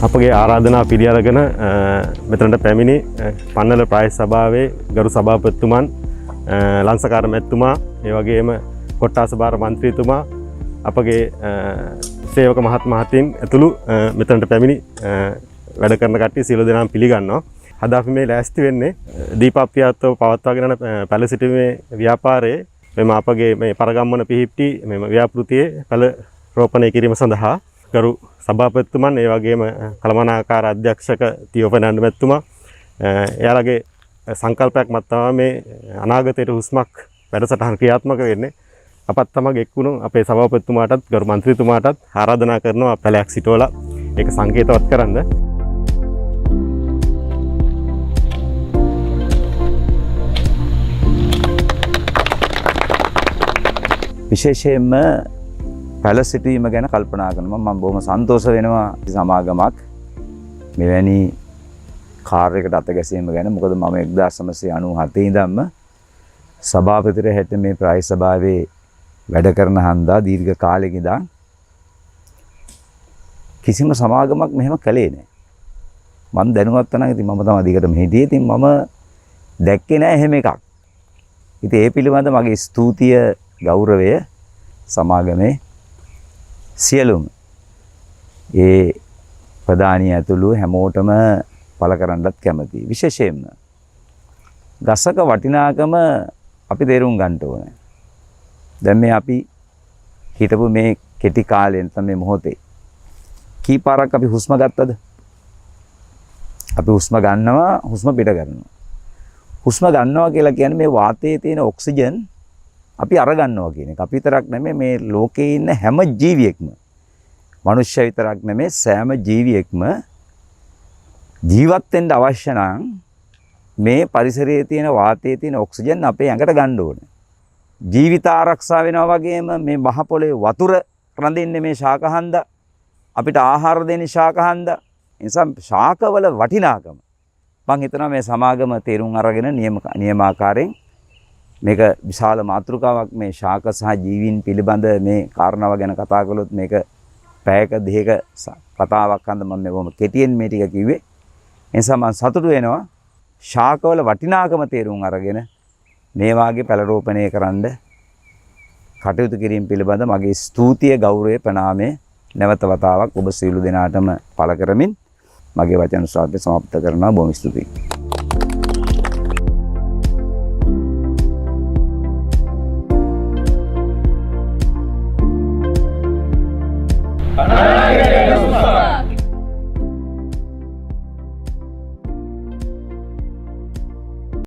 අපගේ ආරාධනා පිළිඅරගෙන මෙතනට පැමිණි පන්නල ප්‍රාදේශ සභාවේ ගරු සභාපතිතුමන් ලංසකාර මැතිතුමා ඒ වගේම කොට්ටාස භාර මන්ත්‍රීතුමා අපගේ සේවක මහත් මහත්මීන් ඇතුළු මෙතනට පැමිණි වැඩ කරන කට්ටිය සියලු දෙනාම පිළිගන්නවා. අද අපි මේ ලෑස්ති වෙන්නේ දීපප්‍රියත්ව පවත්වාගෙන යන පැල සිටීමේ ව්‍යාපාරයේ මෙම අපගේ මේ පරගම්මන පිහිට්ටි මෙම ව්‍යාපෘතියේ පැල රෝපණය කිරීම සඳහා ගරු සභාපතිතුමන් ඒ වගේම කළමනාකාර අධ්‍යක්ෂක තියෝ ෆර්නෑන්ඩෝ මැතිතුමා එයාලගේ සංකල්පයක් මත තමයි මේ අනාගතයට හුස්මක් වැඩසටහන ක්‍රියාත්මක වෙන්නේ. අපත් තමග එක්වුණු අපේ සභාපතිතුමාටත් ගරු මන්ත්‍රීතුමාටත් ආරාධනා කරනවා පැලයක් සිටවලා ඒක සංකේතවත් කරන්න. විශේෂයෙන්ම පැල සිටීම ගැන කල්පනා කරනවා. මම බොහොම සන්තෝෂ වෙනවා සමාගමක් මෙවැනි කාර්යයකට අත ගැසීම ගැන. මොකද මම 1997 ඉඳන්ම සභාපතිවර හැට මේ ප්‍රාදේශ සභාවේ වැඩ කරන හන්දා දීර්ඝ කාලෙක ඉඳන් කිසිම සමාගමක් මෙහෙම කළේ නැහැ. මම දැනුවත් වෙනවා. ඉතින් මම තමයි දිගටම හිටියේ. ඉතින් මම දැක්කේ නැහැ එහෙම එකක්. ඉතින් ඒ පිළිබඳ මගේ ස්තුතිය ගෞරවය සමාගමේ සියලුම ඒ ප්‍රධානී ඇතුළු හැමෝටම පළ කරන්නත් කැමතියි. විශේෂයෙන්ම ගසක වටිනාකම අපි තේරුම් ගන්න ඕනේ. දැන් මේ අපි හිටපු මේ කෙටි කාලෙන් තමයි මොහොතේ කීපාරක් අපි හුස්ම ගත්තද? අපි හුස්ම ගන්නවා, හුස්ම පිට කරනවා. හුස්ම ගන්නවා කියලා කියන්නේ මේ වාතයේ තියෙන ඔක්සිජන් අපි අරගන්නවා කියන එක. අපි විතරක් නෙමෙයි මේ ලෝකේ ඉන්න හැම ජීවියෙක්ම, මනුෂ්‍ය විතරක් නෙමෙයි සෑම ජීවියෙක්ම ජීවත් වෙන්න අවශ්‍ය නම් මේ පරිසරයේ තියෙන වාතයේ තියෙන ඔක්සිජන් අපේ ඇඟට ගන්න ඕනේ. ජීවිත ආරක්ෂා වෙනවා වගේම මේ මහ පොළේ වතුර රඳින්නේ මේ ශාකහන්ද, අපිට ආහාර දෙන්නේ ශාකහන්ද. ඒ නිසා ශාකවල වටිනාකම මම හිතනවා මේ සමාගම තේරුම් අරගෙන නියමාකාරයෙන් මේක විශාල මාතෘකාවක්. මේ ශාක සහ ජීවීන් පිළිබඳ මේ කාරණාව ගැන කතා කළොත් මේක පැයක දෙකක කතාවක් අන්ද මම මේ බොහොම කෙටියෙන් මේ ටික කිව්වේ. ඒ නිසා මම සතුටු වෙනවා ශාකවල වටිනාකම තේරුම් අරගෙන මේ වාගේ පැල රෝපණය කරන්න කටයුතු කිරීම පිළිබඳ මගේ ස්තුතිය ගෞරවය ප්‍රණාමය නැවත වතාවක් ඔබ සියලු දෙනාටම පළ කරමින් මගේ වචන සාර්ථක සමාප්ත කරනවා. බොහොම ස්තුතියි.